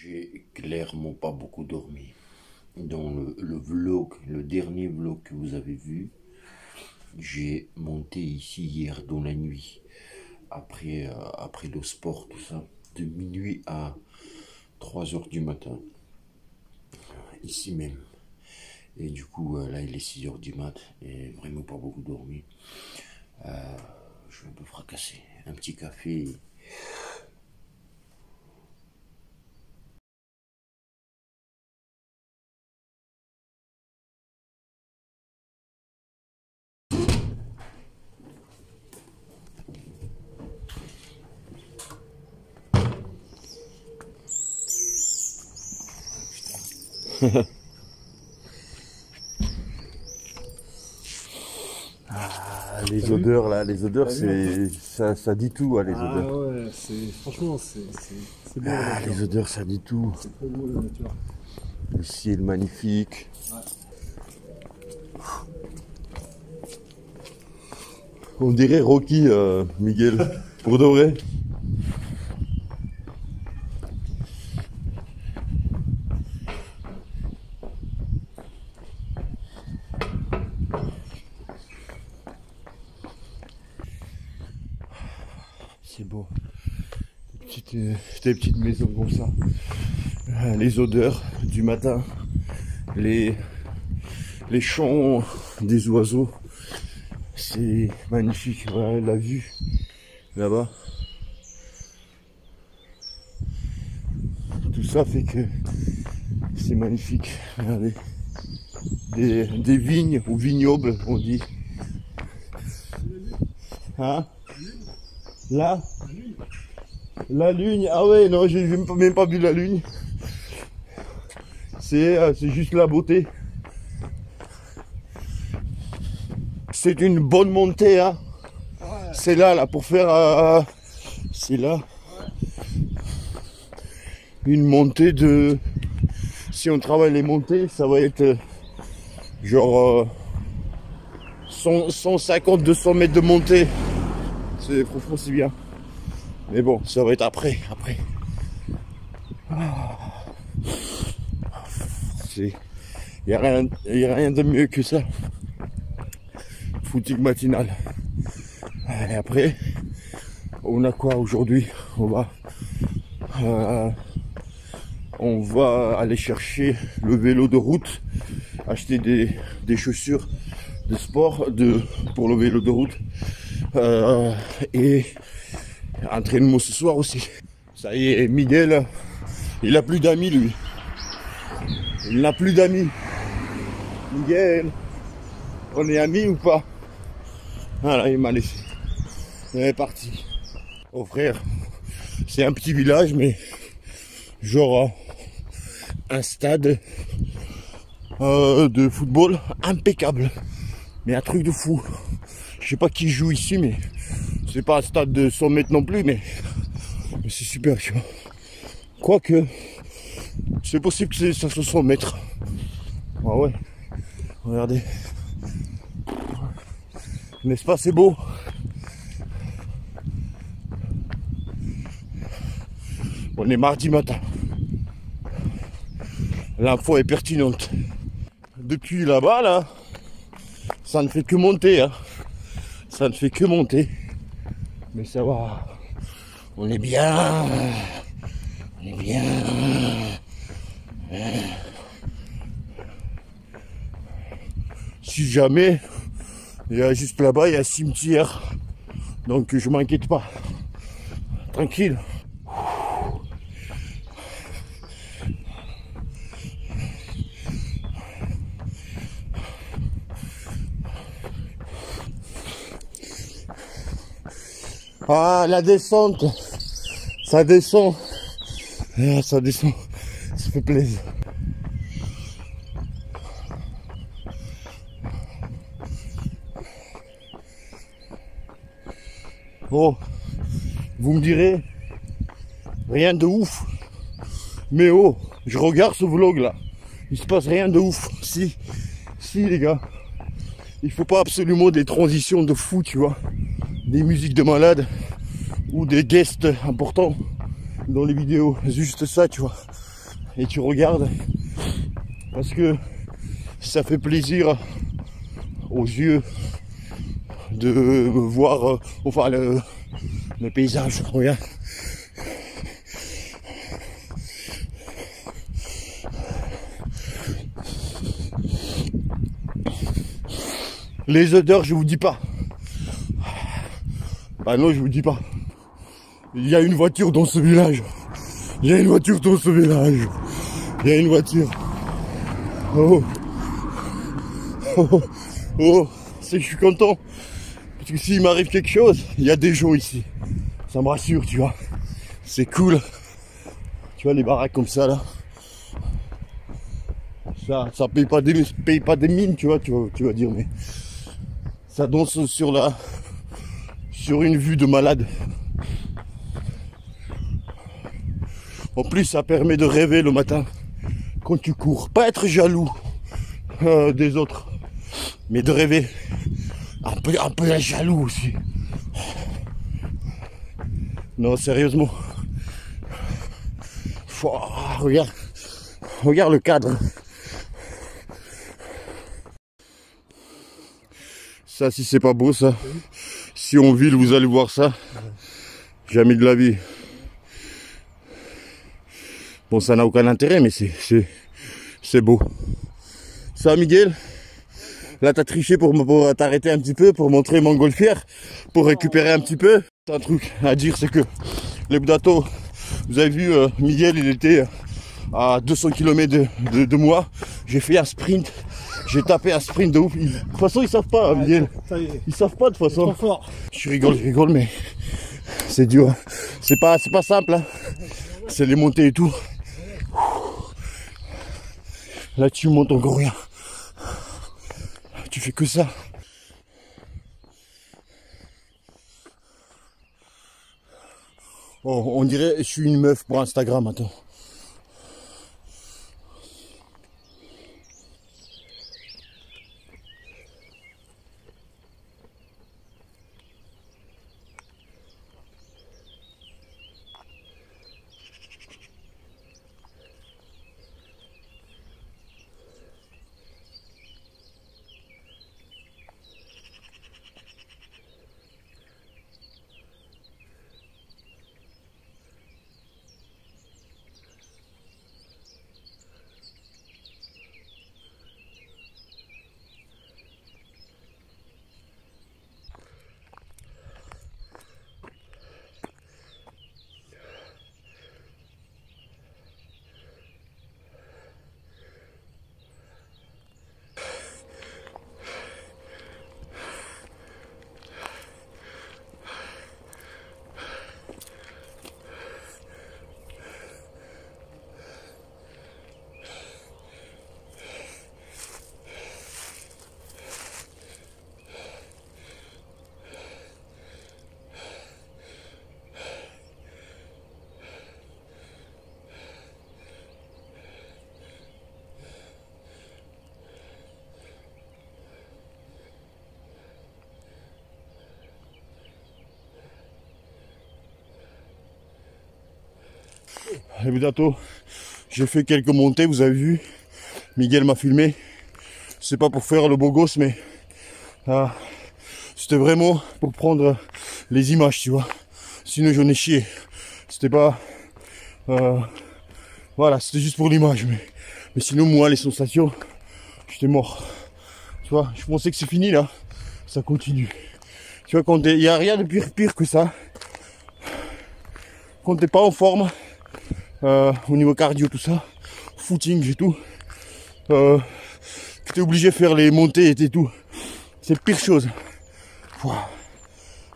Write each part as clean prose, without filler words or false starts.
J'ai clairement pas beaucoup dormi. Dans le vlog, le dernier vlog que vous avez vu, j'ai monté ici hier dans la nuit, après le sport, tout ça, de minuit à 3 h du matin, ici même. Et du coup, là, il est 6 h du mat, et vraiment pas beaucoup dormi. Je suis un peu fracassé. Un petit café. Ah, les odeurs là, les odeurs, c'est ça dit tout, hein, les odeurs. Ah ouais, franchement c'est beau. Ah, les odeurs, ça dit tout. C'est trop beau la nature. Le ciel magnifique. Ouais. On dirait Rocky, Miguel, pour de vrai. C'est beau. Des petites maisons comme ça. Les odeurs du matin. Les chants des oiseaux. C'est magnifique. Voilà, la vue là-bas. Tout ça fait que c'est magnifique. Regardez. Des vignes ou vignobles, on dit. Hein? Là? La lune, ah ouais, non, j'ai même pas vu la lune. C'est juste la beauté. C'est une bonne montée, hein. Ouais. C'est là, pour faire... c'est là. Ouais. Une montée de... Si on travaille les montées, ça va être genre 150-200 mètres de montée. Franchement, c'est bien. Mais bon, ça va être après. Il n'y a rien de mieux que ça. Footing matinal. Et après, on a quoi aujourd'hui? On va aller chercher le vélo de route, acheter des chaussures de sport pour le vélo de route. Et entraînement ce soir aussi. Ça y est, Miguel, il a plus d'amis lui. Il n'a plus d'amis. Miguel, on est amis ou pas? Voilà, il m'a laissé. Il est parti. Oh frère, c'est un petit village, mais genre un stade de football impeccable. Mais un truc de fou. Je sais pas qui joue ici, mais c'est pas un stade de 100 mètres non plus, mais c'est super, tu vois. Quoique, c'est possible que ça soit 100 mètres. Ah ouais, regardez. N'est-ce pas, c'est beau? On est mardi matin. L'info est pertinente. Depuis là-bas, là, ça ne fait que monter, hein. Ça ne fait que monter. Mais ça va. On est bien. On est bien. Si jamais, il y a juste là-bas, il y a un cimetière. Donc je m'inquiète pas. Tranquille. Ah, la descente, ça descend, ça descend, ça fait plaisir. Bon, vous me direz, rien de ouf, mais oh, je regarde ce vlog là, il se passe rien de ouf, si les gars, il faut pas absolument des transitions de fou, tu vois. Des musiques de malade ou des guests importants dans les vidéos, juste ça, tu vois. et tu regardes parce que ça fait plaisir aux yeux de voir enfin le paysage. Regarde. Les odeurs, je vous dis pas. Bah non, je vous dis pas. Il y a une voiture dans ce village. Il y a une voiture dans ce village. Il y a une voiture. Oh. Oh. Oh. Oh. C'est que je suis content. Parce que s'il m'arrive quelque chose, il y a des gens ici. Ça me rassure, tu vois. C'est cool. Tu vois les baraques comme ça là. Ça paye pas des mines, tu vas dire, mais ça danse sur une vue de malade. En plus, ça permet de rêver le matin quand tu cours. Pas être jaloux des autres, mais de rêver. Un peu jaloux aussi. Non, sérieusement. Regarde le cadre. Ça, si c'est pas beau, ça. Si en ville, vous allez voir ça. Jamais de la vie. Bon, ça n'a aucun intérêt, mais c'est beau. Ça, Miguel, là, t'as triché pour t'arrêter un petit peu, pour montrer montgolfière, pour récupérer un petit peu. Un truc à dire, c'est que les Budato, vous avez vu, Miguel, il était à 200 km de moi. J'ai fait un sprint. J'ai tapé un sprint de ouf. De toute façon, ils savent pas, Miguel. Ils savent pas, de toute façon. Je rigole, mais c'est dur. C'est pas simple, hein. C'est les montées et tout. Là, tu montes encore rien. Tu fais que ça. Oh, on dirait je suis une meuf pour Instagram, attends. Les Budato, j'ai fait quelques montées, vous avez vu. Miguel m'a filmé. C'est pas pour faire le beau gosse, mais c'était vraiment pour prendre les images, tu vois. Sinon j'en ai chié. C'était pas... voilà, c'était juste pour l'image. Mais sinon, moi, les sensations, j'étais mort. Tu vois, je pensais que c'est fini là. Ça continue. Tu vois, quand il n'y a rien de pire que ça. Quand t'es pas en forme, au niveau cardio, tout ça, footing et tout, que t'es obligé de faire les montées et tout. C'est la pire chose.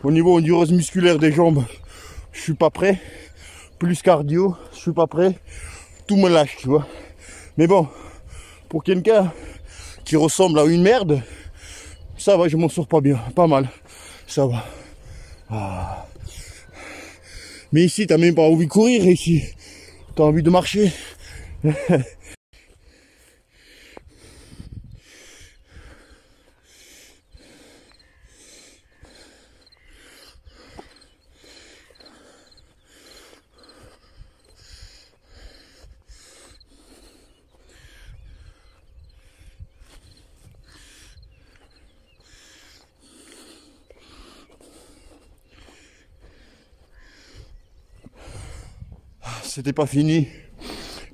Au niveau endurance musculaire des jambes, je suis pas prêt. Plus cardio, je suis pas prêt. Tout me lâche, tu vois. Mais bon, pour quelqu'un qui ressemble à une merde, ça va, je m'en sors pas bien, pas mal. Ça va. Ah. Mais ici, t'as même pas envie de courir ici. T'as envie de marcher. c'était pas fini.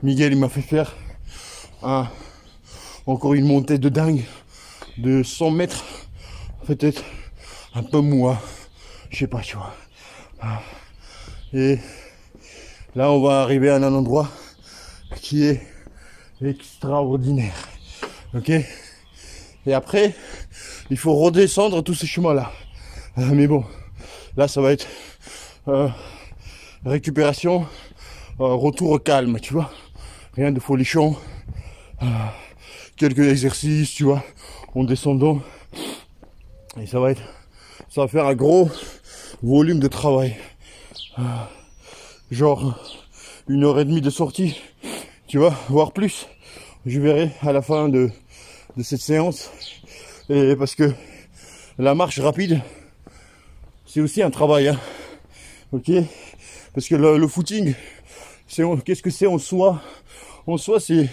Miguel, il m'a fait faire encore une montée de dingue de 100 mètres. Peut-être un peu moins. Je sais pas, tu vois. Et là, on va arriver à un endroit qui est extraordinaire. Ok? Et après, il faut redescendre tous ces chemins-là. Mais bon, là, ça va être récupération, retour au calme, tu vois. Rien de folichon. Quelques exercices, tu vois, en descendant. Et ça va faire un gros volume de travail. Genre 1h30 de sortie, tu vois, voire plus. Je verrai à la fin de cette séance. Et parce que la marche rapide, c'est aussi un travail, hein. Ok? Parce que le footing, qu'est-ce que c'est en soi? En soi, c'est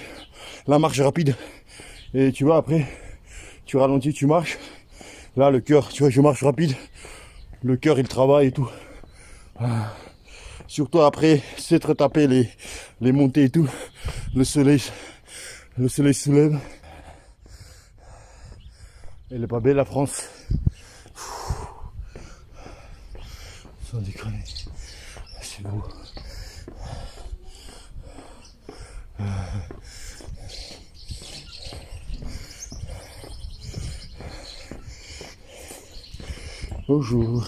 la marche rapide. Et tu vois, après, tu ralentis, tu marches. Là, le cœur, tu vois, je marche rapide. Le cœur, il travaille et tout. Surtout après s'être tapé les montées et tout. Le soleil se lève. Elle est pas belle, la France. Sans déconner. C'est beau. Bonjour.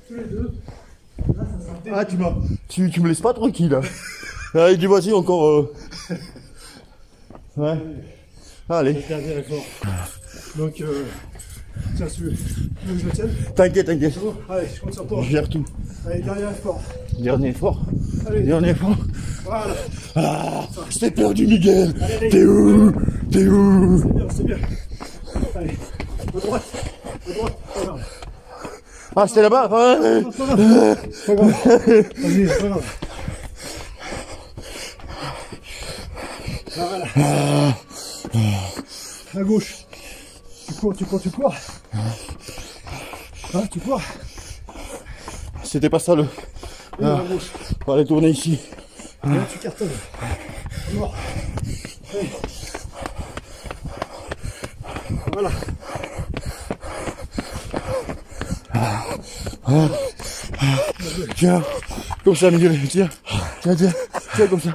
Tous les deux. Là, ça sera Ah, tu me laisses pas tranquille. Hein. Allez, dis vas-y encore. Ouais. Allez. le dernier effort. Donc, tiens, tu veux que je le tienne? T'inquiète. C'est bon? Allez, je compte sur toi. Je gère tout. Allez, dernier effort. Dernier effort. Allez. Dernier effort. Voilà. Ah, je t'ai perdu, Miguel. Allez. T'es où? T'es où? C'est bien. Allez, à droite. Regarde. Ah, c'était là-bas? Ouais. Non, c'est pas grave. C'est pas grave. Vas-y, c'est pas grave. Voilà. À gauche. Tu cours. Hein, tu cours. C'était pas ça le... Et à gauche. On va aller tourner ici. Et là, tu cartonnes. Mort. Allez. Voilà. Tiens, comme ça, Miguel. Tiens, comme ça.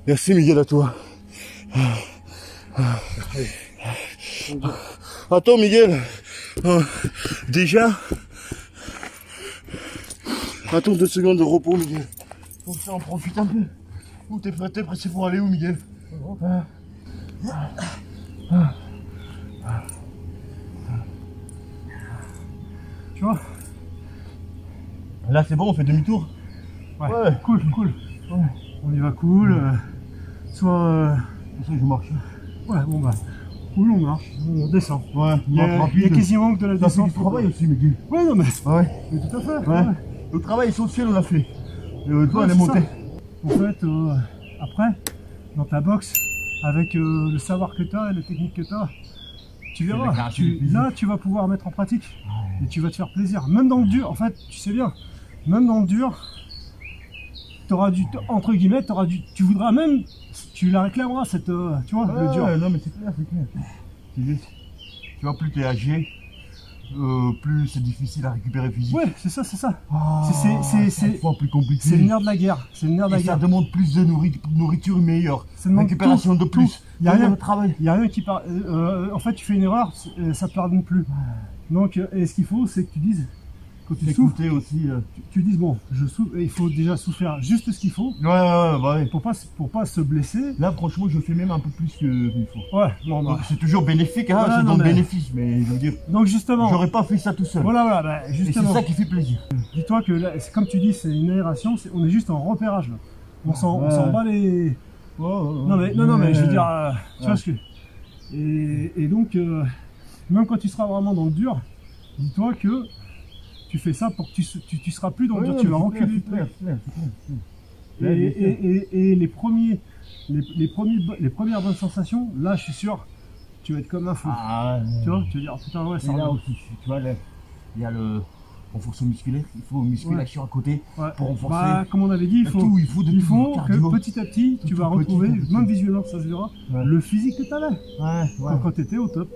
Merci, Miguel, à toi. Attends, Miguel. Déjà. Attends 2 secondes de repos, Miguel. Pour ça, on profite un peu. Où t'es pressé pour aller où, Miguel? Tu vois? Là, c'est bon, on fait demi-tour. Ouais. Cool. Ouais. On y va cool. Soit. Ça, je marche. Ouais, bon bah. Cool, on marche. On descend. Ouais, Il y a quasiment que de la Ça fait descente. du travail aussi, Miguel. Ouais, non mais. Ouais. Mais tout à fait. Ouais. Le travail essentiel, on l'a fait. Et toi, on est c'est monté. ça. En fait, après, dans ta boxe, avec le savoir que tu as et la technique que tu as, tu verras. Là, tu vas pouvoir mettre en pratique. Et tu vas te faire plaisir. Même dans le dur, en fait, tu sais bien, même dans le dur, t'auras du, entre guillemets, tu voudras même, tu la réclameras cette, tu vois, le dur. Non, mais c'est clair. C'est juste, tu vois, plus t'es âgé, plus c'est difficile à récupérer physiquement. Ouais, c'est ça. Ah, C'est fois plus compliqué. C'est le nerf de la guerre. C'est le nerf de la Et ça guerre. demande plus de nourriture meilleure. Ça demande Récupération tout, de plus. Il y a rien. de travail. Il y a rien qui part. En fait, tu fais une erreur, ça te pardonne plus. Donc, et ce qu'il faut, c'est que tu dises, quand tu souffres, Écouter aussi. tu dises bon, je souffre. Il faut déjà souffrir juste ce qu'il faut Ouais. pour pas se blesser. Là, franchement, je fais même un peu plus qu'il faut. Ouais, non, bah. C'est toujours bénéfique, hein, Voilà, c'est non, dans le mais- bénéfice, mais je veux dire, Donc justement, j'aurais pas fait ça tout seul. voilà, bah, Et justement. c'est ça qui fait plaisir. Dis-toi que là, comme tu dis, c'est une aération. On est juste en repérage là. On s'en bat les. Non mais je veux dire, tu vois ce que. Et donc, même quand tu seras vraiment dans le dur, dis-toi que tu fais ça pour que tu seras plus dans le dur, tu vas reculer. Et les premières bonnes sensations, là, je suis sûr, tu vas être comme un fou. Tu vois, tu vas dire, putain, ouais, ça là aussi, tu vois, il y a le renforcement musculaire, il faut musculation à côté pour renforcer. Bah, comme on avait dit, il faut que petit à petit, tu vas retrouver, même visuellement, ça se verra, le physique que tu avais quand tu étais au top.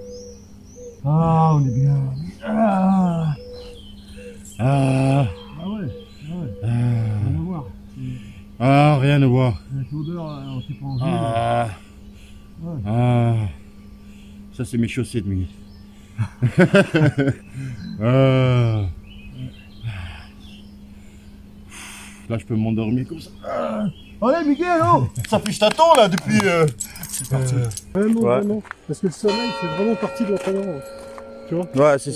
Ah, on est bien. Ah ouais. Rien à voir. Ah, rien à voir. Avec l'odeur, on s'est pas envie. Ça c'est mes chaussettes, Miguel. Là, je peux m'endormir comme ça. Allez, Miguel, oh. Ça fait que je t'attends là depuis. C'est parti. Vraiment. Parce que le sommeil fait vraiment partie de l'entraînement. Tu vois? Ouais, c'est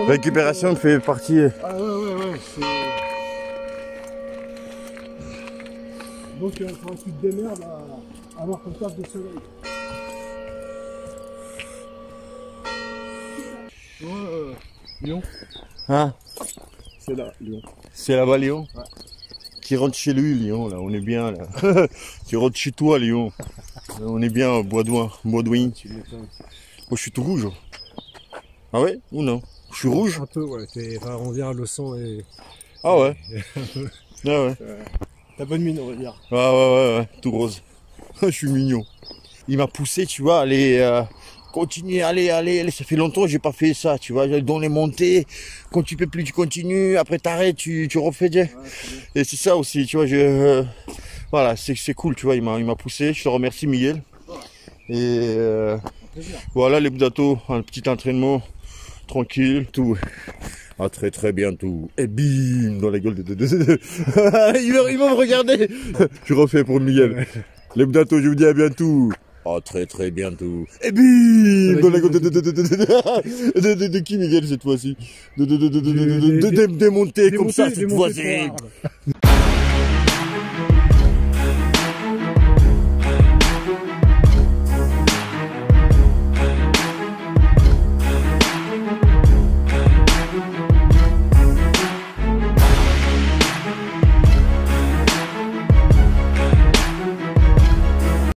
récupération fait partie. Ah ouais. Donc, il faudra que tu te démerdes à avoir ton taf de soleil. Lyon. Hein? C'est là, Lyon. C'est là-bas, Lyon? Ouais. Qui rentre chez lui, Lyon, là, on est bien, là. Qui rentre chez toi, Lyon. On est bien, Boisdouin. Tu m'étonnes. Moi, je suis tout rouge. Ah ouais? Ou non? Je suis rouge? Un peu, ouais. On dirait le sang et... Ah ouais? Ah ouais. T'as bonne mine, on va dire. Ouais, tout rose. Je suis mignon. Il m'a poussé, tu vois, aller... Continue, allez, ça fait longtemps que j'ai pas fait ça, tu vois, dans les montées, quand tu peux plus, tu continues, après t'arrêtes, tu refais. Et c'est ça aussi, tu vois, voilà, c'est cool, tu vois, il m'a poussé, je te remercie, Miguel. Et voilà, les Budato, un petit entraînement, tranquille, tout. À très bientôt. Et bim, dans la gueule de... il va me regarder. Je refais pour Miguel. Les Budato, je vous dis à bientôt. Oh, très bientôt. Et bim! Dans la gueule de qui, Miguel, cette fois-ci? De démonter comme ça, cette fois-ci.